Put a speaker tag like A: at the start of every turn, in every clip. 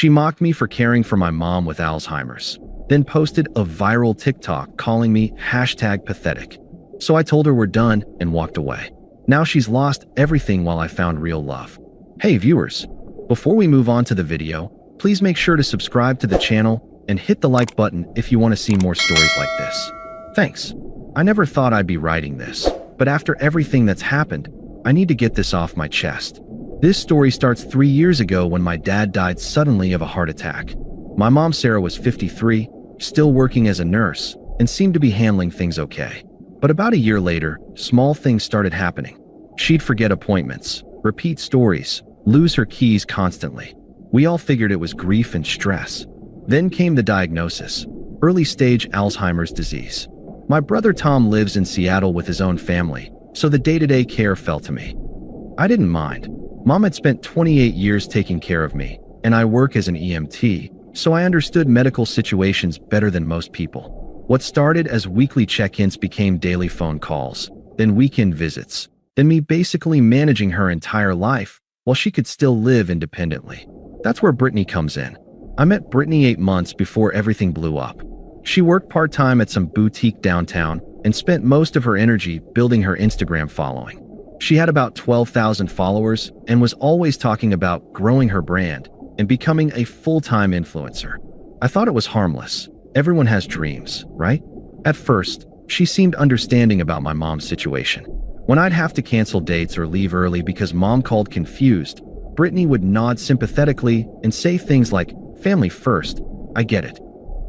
A: She mocked me for caring for my mom with Alzheimer's, then posted a viral TikTok calling me #pathetic. So I told her we're done and walked away. Now she's lost everything while I found real love. Hey viewers, before we move on to the video, please make sure to subscribe to the channel and hit the like button if you want to see more stories like this. Thanks. I never thought I'd be writing this, but after everything that's happened, I need to get this off my chest. This story starts 3 years ago when my dad died suddenly of a heart attack. My mom Sarah was 53, still working as a nurse, and seemed to be handling things okay. But about a year later, small things started happening. She'd forget appointments, repeat stories, lose her keys constantly. We all figured it was grief and stress. Then came the diagnosis: early-stage Alzheimer's disease. My brother Tom lives in Seattle with his own family, so the day-to-day care fell to me. I didn't mind. Mom had spent 28 years taking care of me, and I work as an EMT, so I understood medical situations better than most people. What started as weekly check-ins became daily phone calls, then weekend visits, then me basically managing her entire life while she could still live independently. That's where Brittany comes in. I met Brittany 8 months before everything blew up. She worked part-time at some boutique downtown and spent most of her energy building her Instagram following. She had about 12,000 followers and was always talking about growing her brand and becoming a full-time influencer. I thought it was harmless. Everyone has dreams, right? At first, she seemed understanding about my mom's situation. When I'd have to cancel dates or leave early because mom called confused, Brittany would nod sympathetically and say things like, "Family first, I get it."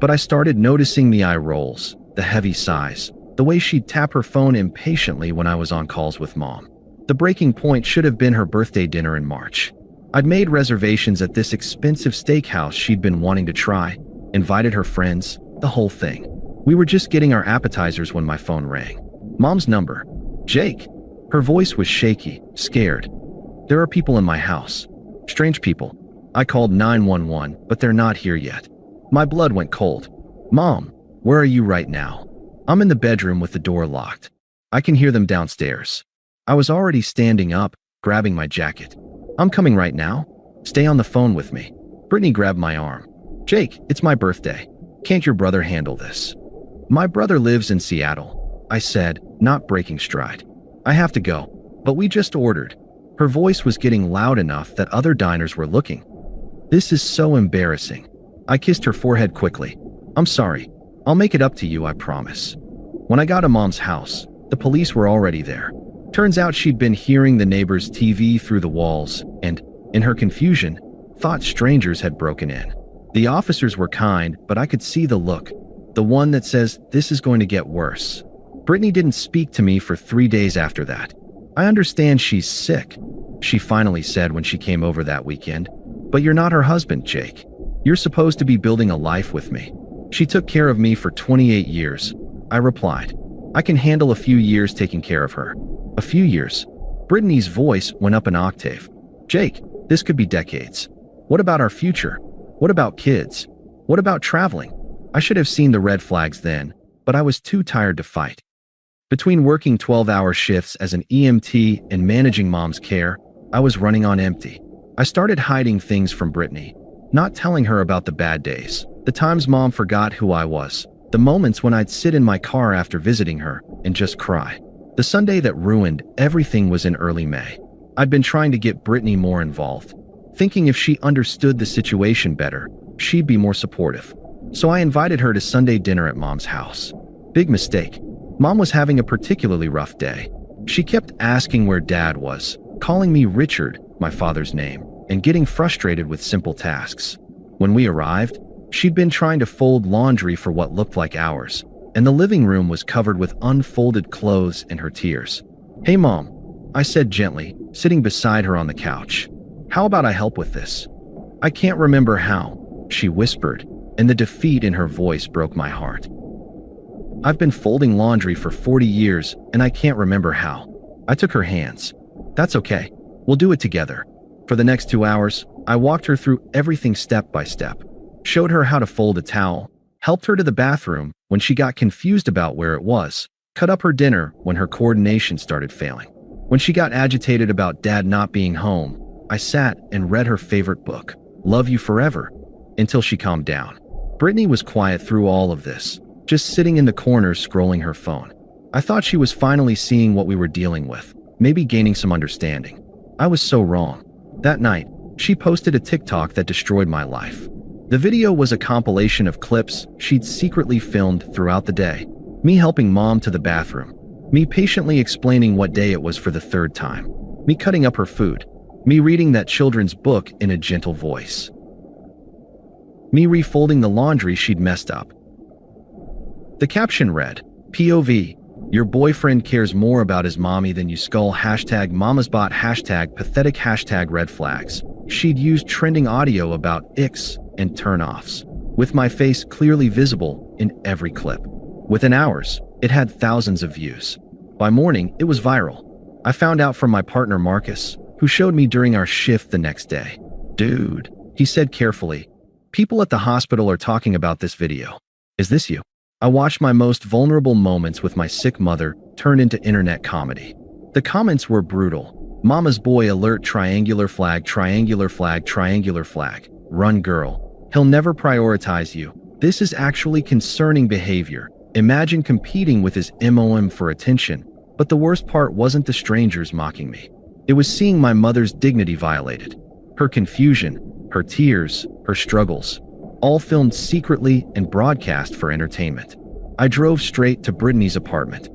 A: But I started noticing the eye rolls, the heavy sighs, the way she'd tap her phone impatiently when I was on calls with mom. The breaking point should have been her birthday dinner in March. I'd made reservations at this expensive steakhouse she'd been wanting to try, invited her friends, the whole thing. We were just getting our appetizers when my phone rang. Mom's number. Jake. Her voice was shaky, scared. "There are people in my house. Strange people. I called 911, but they're not here yet." My blood went cold. "Mom, where are you right now?" "I'm in the bedroom with the door locked. I can hear them downstairs." I was already standing up, grabbing my jacket. "I'm coming right now. Stay on the phone with me." Brittany grabbed my arm. "Jake, it's my birthday. Can't your brother handle this?" "My brother lives in Seattle," I said, not breaking stride. "I have to go, but we just ordered." Her voice was getting loud enough that other diners were looking. "This is so embarrassing." I kissed her forehead quickly. "I'm sorry. I'll make it up to you, I promise." When I got to Mom's house, the police were already there. Turns out she'd been hearing the neighbor's TV through the walls and, in her confusion, thought strangers had broken in. The officers were kind, but I could see the look, the one that says, "This is going to get worse." Brittany didn't speak to me for 3 days after that. "I understand she's sick," she finally said when she came over that weekend. "But you're not her husband, Jake. You're supposed to be building a life with me." "She took care of me for 28 years, I replied. "I can handle a few years taking care of her." "A few years?" Brittany's voice went up an octave. "Jake, this could be decades. What about our future? What about kids? What about traveling?" I should have seen the red flags then, but I was too tired to fight. Between working 12-hour shifts as an EMT and managing Mom's care, I was running on empty. I started hiding things from Brittany, not telling her about the bad days, the times Mom forgot who I was, the moments when I'd sit in my car after visiting her and just cry. The Sunday that ruined everything was in early May. I'd been trying to get Brittany more involved, thinking if she understood the situation better, she'd be more supportive. So I invited her to Sunday dinner at Mom's house. Big mistake. Mom was having a particularly rough day. She kept asking where Dad was, calling me Richard, my father's name, and getting frustrated with simple tasks. When we arrived, she'd been trying to fold laundry for what looked like hours, and the living room was covered with unfolded clothes and her tears. "Hey Mom," I said gently, sitting beside her on the couch. "How about I help with this?" "I can't remember how," she whispered, and the defeat in her voice broke my heart. "I've been folding laundry for 40 years, and I can't remember how." I took her hands. "That's okay. We'll do it together." For the next 2 hours, I walked her through everything step by step, showed her how to fold a towel, helped her to the bathroom when she got confused about where it was, cut up her dinner when her coordination started failing. When she got agitated about Dad not being home, I sat and read her favorite book, Love You Forever, until she calmed down. Brittany was quiet through all of this, just sitting in the corner scrolling her phone. I thought she was finally seeing what we were dealing with, maybe gaining some understanding. I was so wrong. That night, she posted a TikTok that destroyed my life. The video was a compilation of clips she'd secretly filmed throughout the day. Me helping mom to the bathroom. Me patiently explaining what day it was for the third time. Me cutting up her food. Me reading that children's book in a gentle voice. Me refolding the laundry she'd messed up. The caption read, POV, your boyfriend cares more about his mommy than you skull #mamasbot #pathetic #red flags. She'd used trending audio about icks and turn-offs, with my face clearly visible in every clip. Within hours, it had thousands of views. By morning, it was viral. I found out from my partner Marcus, who showed me during our shift the next day. Dude, he said carefully, people at the hospital are talking about this video. Is this you? I watched my most vulnerable moments with my sick mother turn into internet comedy. The comments were brutal. Mama's boy alert, triangular flag, triangular flag, triangular flag. Run girl. He'll never prioritize you. This is actually concerning behavior. Imagine competing with his MOM for attention. But the worst part wasn't the strangers mocking me. It was seeing my mother's dignity violated. Her confusion, her tears, her struggles, all filmed secretly and broadcast for entertainment. I drove straight to Brittany's apartment.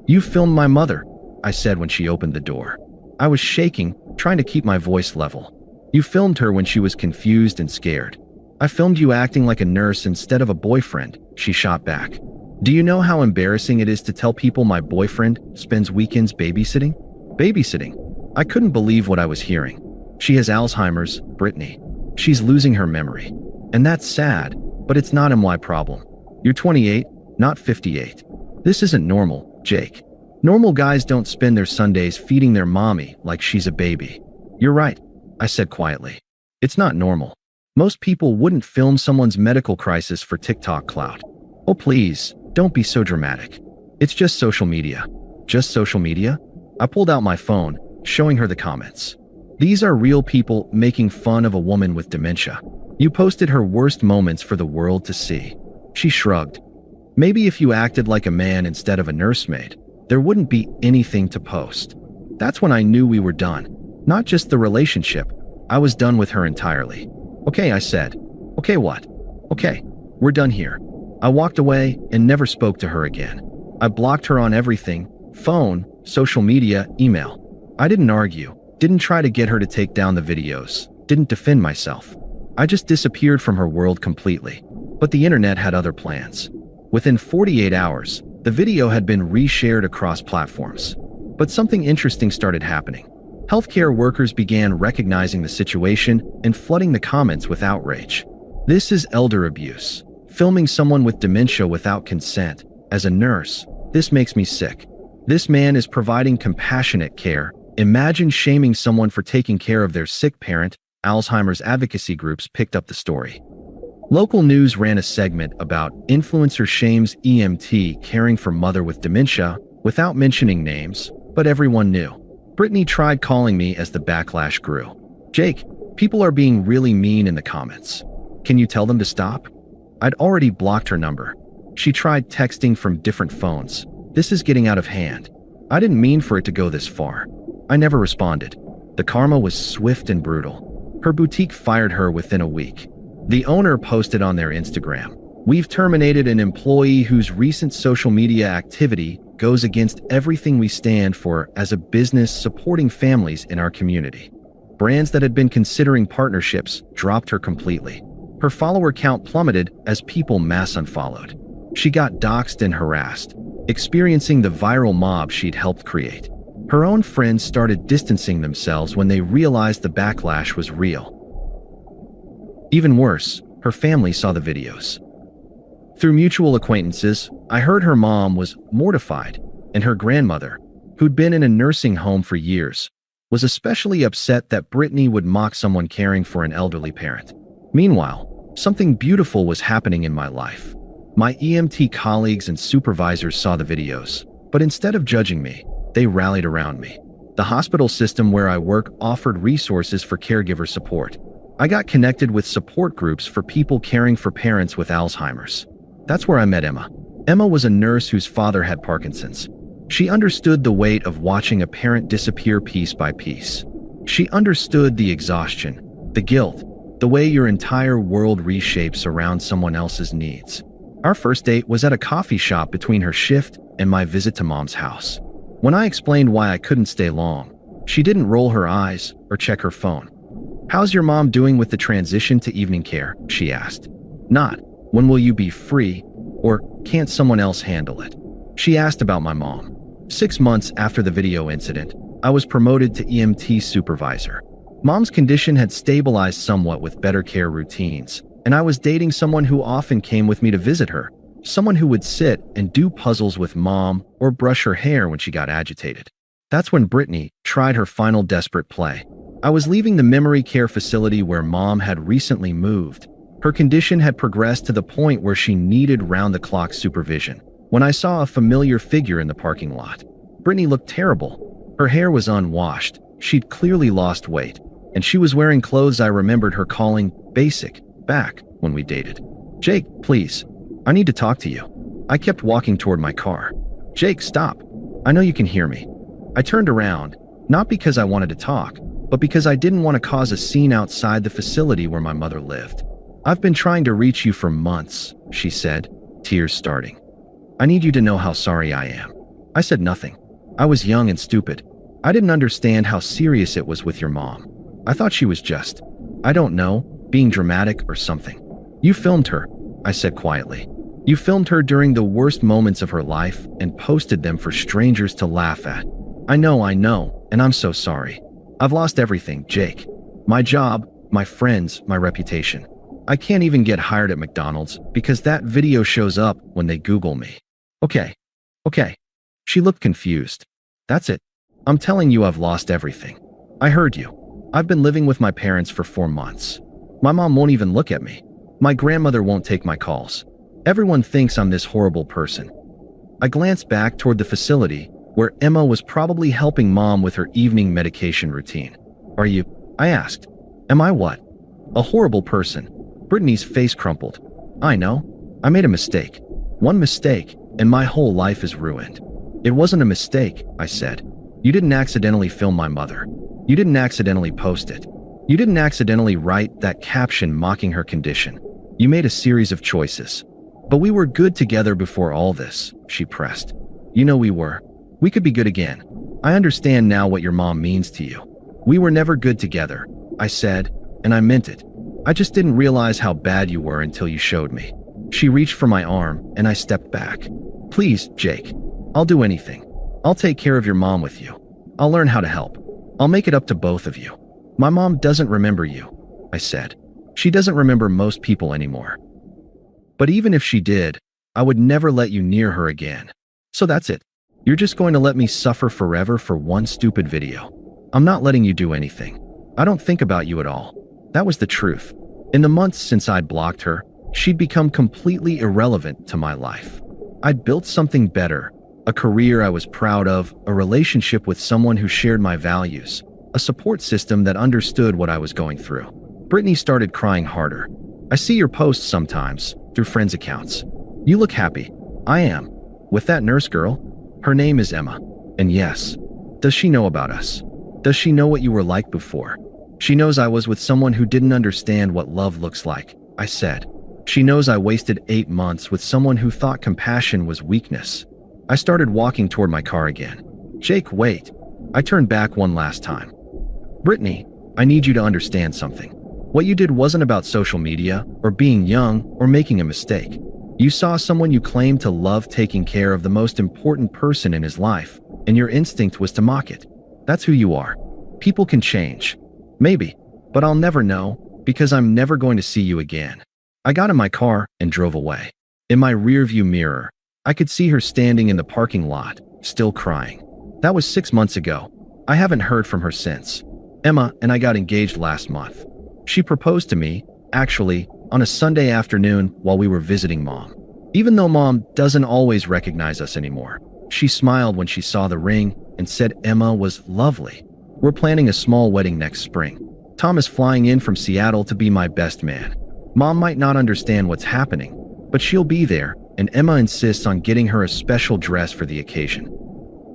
A: You filmed my mother, I said when she opened the door. I was shaking, trying to keep my voice level. You filmed her when she was confused and scared. I filmed you acting like a nurse instead of a boyfriend, she shot back. Do you know how embarrassing it is to tell people my boyfriend spends weekends babysitting? Babysitting. I couldn't believe what I was hearing. She has Alzheimer's, Brittany. She's losing her memory. And that's sad, but it's not my problem. You're 28, not 58. This isn't normal, Jake. Normal guys don't spend their Sundays feeding their mommy like she's a baby. You're right, I said quietly. It's not normal. Most people wouldn't film someone's medical crisis for TikTok clout. Oh please, don't be so dramatic. It's just social media. Just social media? I pulled out my phone, showing her the comments. These are real people making fun of a woman with dementia. You posted her worst moments for the world to see. She shrugged. Maybe if you acted like a man instead of a nursemaid, there wouldn't be anything to post. That's when I knew we were done. Not just the relationship. I was done with her entirely. Okay, I said. Okay, what? Okay, we're done here. I walked away and never spoke to her again. I blocked her on everything, phone, social media, email. I didn't argue, didn't try to get her to take down the videos, didn't defend myself. I just disappeared from her world completely. But the internet had other plans. Within 48 hours, the video had been reshared across platforms. But something interesting started happening. Healthcare workers began recognizing the situation and flooding the comments with outrage. This is elder abuse. Filming someone with dementia without consent. As a nurse, this makes me sick. This man is providing compassionate care. Imagine shaming someone for taking care of their sick parent. Alzheimer's advocacy groups picked up the story. Local news ran a segment about influencer shames EMT caring for mother with dementia without mentioning names, but everyone knew. Brittany tried calling me as the backlash grew. Jake, people are being really mean in the comments. Can you tell them to stop? I'd already blocked her number. She tried texting from different phones. This is getting out of hand. I didn't mean for it to go this far. I never responded. The karma was swift and brutal. Her boutique fired her within a week. The owner posted on their Instagram, "We've terminated an employee whose recent social media activity goes against everything we stand for as a business supporting families in our community." Brands that had been considering partnerships dropped her completely. Her follower count plummeted as people mass unfollowed. She got doxxed and harassed, experiencing the viral mob she'd helped create. Her own friends started distancing themselves when they realized the backlash was real. Even worse, her family saw the videos. Through mutual acquaintances, I heard her mom was mortified, and her grandmother, who'd been in a nursing home for years, was especially upset that Brittany would mock someone caring for an elderly parent. Meanwhile, something beautiful was happening in my life. My EMT colleagues and supervisors saw the videos, but instead of judging me, they rallied around me. The hospital system where I work offered resources for caregiver support. I got connected with support groups for people caring for parents with Alzheimer's. That's where I met Emma. Emma was a nurse whose father had Parkinson's. She understood the weight of watching a parent disappear piece by piece. She understood the exhaustion, the guilt, the way your entire world reshapes around someone else's needs. Our first date was at a coffee shop between her shift and my visit to Mom's house. When I explained why I couldn't stay long, she didn't roll her eyes or check her phone. "How's your mom doing with the transition to evening care?" she asked. Not, "When will you be free?" or "Can't someone else handle it?" She asked about my mom. 6 months after the video incident, I was promoted to EMT supervisor. Mom's condition had stabilized somewhat with better care routines, and I was dating someone who often came with me to visit her, someone who would sit and do puzzles with Mom or brush her hair when she got agitated. That's when Brittany tried her final desperate play. I was leaving the memory care facility where Mom had recently moved. Her condition had progressed to the point where she needed round-the-clock supervision, when I saw a familiar figure in the parking lot. Brittany looked terrible. Her hair was unwashed, she'd clearly lost weight, and she was wearing clothes I remembered her calling basic back when we dated. "Jake, please. I need to talk to you." I kept walking toward my car. "Jake, stop. I know you can hear me." I turned around, not because I wanted to talk, but because I didn't want to cause a scene outside the facility where my mother lived. "I've been trying to reach you for months," she said, tears starting. "I need you to know how sorry I am." I said nothing. I was young and stupid. I didn't understand how serious it was with your mom. I thought she was just, I don't know, being dramatic or something. "You filmed her," I said quietly. "You filmed her during the worst moments of her life and posted them for strangers to laugh at." I know, and I'm so sorry. I've lost everything, Jake. My job, my friends, my reputation. I can't even get hired at McDonald's because that video shows up when they Google me." Okay. She looked confused. "That's it. I'm telling you I've lost everything. I heard you. I've been living with my parents for 4 months. My mom won't even look at me. My grandmother won't take my calls. Everyone thinks I'm this horrible person." I glanced back toward the facility where Emma was probably helping Mom with her evening medication routine. "Are you?" I asked. "Am I what?" "A horrible person." Brittany's face crumpled. "I know. I made a mistake. One mistake, and my whole life is ruined." "It wasn't a mistake," I said. "You didn't accidentally film my mother. You didn't accidentally post it. You didn't accidentally write that caption mocking her condition. You made a series of choices. But we were good together before all this," she pressed. "You know we were. We could be good again. I understand now what your mom means to you." "We were never good together," I said, and I meant it. "I just didn't realize how bad you were until you showed me." She reached for my arm, and I stepped back. "Please, Jake. I'll do anything. I'll take care of your mom with you. I'll learn how to help. I'll make it up to both of you." "My mom doesn't remember you," I said. "She doesn't remember most people anymore. But even if she did, I would never let you near her again. So that's it. You're just going to let me suffer forever for one stupid video. I'm not letting you do anything. I don't think about you at all." That was the truth. In the months since I'd blocked her, she'd become completely irrelevant to my life. I'd built something better, a career I was proud of, a relationship with someone who shared my values, a support system that understood what I was going through. Brittany started crying harder. "I see your posts sometimes, through friends' accounts. You look happy." "I am. With that nurse girl. Her name is Emma. And yes. Does she know about us? Does she know what you were like before? She knows I was with someone who didn't understand what love looks like," I said. "She knows I wasted 8 months with someone who thought compassion was weakness." I started walking toward my car again. "Jake, wait." I turned back one last time. "Brittany, I need you to understand something. What you did wasn't about social media, or being young, or making a mistake. You saw someone you claimed to love taking care of the most important person in his life, and your instinct was to mock it. That's who you are. People can change. Maybe, but I'll never know, because I'm never going to see you again." I got in my car and drove away. In my rearview mirror, I could see her standing in the parking lot, still crying. That was 6 months ago. I haven't heard from her since. Emma and I got engaged last month. She proposed to me, actually, on a Sunday afternoon while we were visiting Mom. Even though Mom doesn't always recognize us anymore, she smiled when she saw the ring and said Emma was lovely. We're planning a small wedding next spring. Tom is flying in from Seattle to be my best man. Mom might not understand what's happening, but she'll be there, and Emma insists on getting her a special dress for the occasion.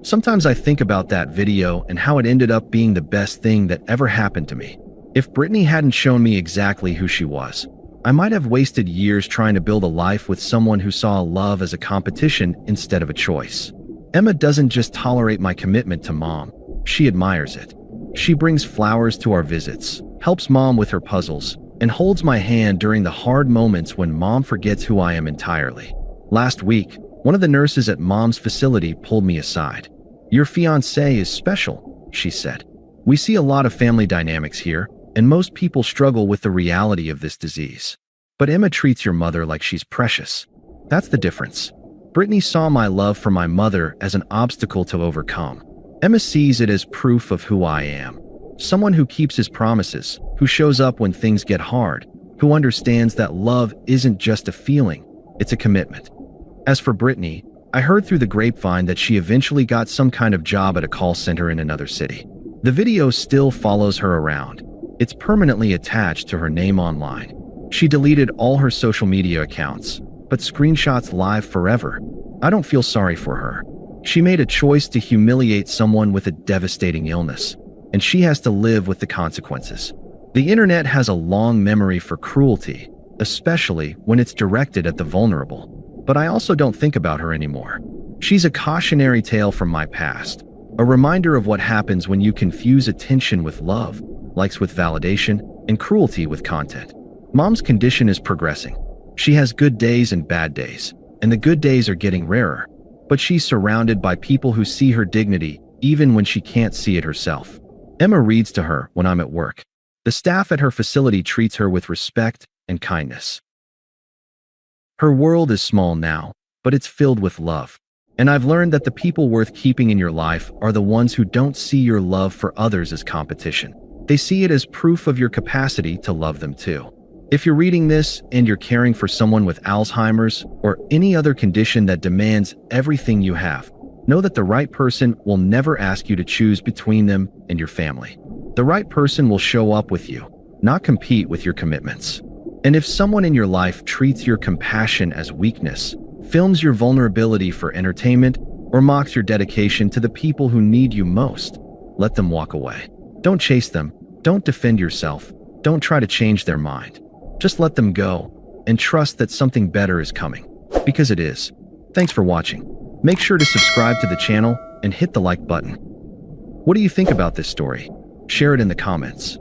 A: Sometimes I think about that video and how it ended up being the best thing that ever happened to me. If Brittany hadn't shown me exactly who she was, I might have wasted years trying to build a life with someone who saw love as a competition instead of a choice. Emma doesn't just tolerate my commitment to Mom, she admires it. She brings flowers to our visits, helps Mom with her puzzles, and holds my hand during the hard moments when Mom forgets who I am entirely. Last week, one of the nurses at Mom's facility pulled me aside. "Your fiancé is special," she said. "We see a lot of family dynamics here, and most people struggle with the reality of this disease. But Emma treats your mother like she's precious. That's the difference." Brittany saw my love for my mother as an obstacle to overcome. Emma sees it as proof of who I am. Someone who keeps his promises, who shows up when things get hard, who understands that love isn't just a feeling, it's a commitment. As for Brittany, I heard through the grapevine that she eventually got some kind of job at a call center in another city. The video still follows her around. It's permanently attached to her name online. She deleted all her social media accounts, but screenshots live forever. I don't feel sorry for her. She made a choice to humiliate someone with a devastating illness, and she has to live with the consequences. The internet has a long memory for cruelty, especially when it's directed at the vulnerable. But I also don't think about her anymore. She's a cautionary tale from my past, a reminder of what happens when you confuse attention with love, likes with validation, and cruelty with content. Mom's condition is progressing. She has good days and bad days, and the good days are getting rarer. But she's surrounded by people who see her dignity even when she can't see it herself. Emma reads to her when I'm at work. The staff at her facility treats her with respect and kindness. Her world is small now, but it's filled with love. And I've learned that the people worth keeping in your life are the ones who don't see your love for others as competition. They see it as proof of your capacity to love them too. If you're reading this and you're caring for someone with Alzheimer's or any other condition that demands everything you have, know that the right person will never ask you to choose between them and your family. The right person will show up with you, not compete with your commitments. And if someone in your life treats your compassion as weakness, films your vulnerability for entertainment, or mocks your dedication to the people who need you most, let them walk away. Don't chase them. Don't defend yourself. Don't try to change their mind. Just let them go and trust that something better is coming. Because it is. Thanks for watching. Make sure to subscribe to the channel and hit the like button. What do you think about this story? Share it in the comments.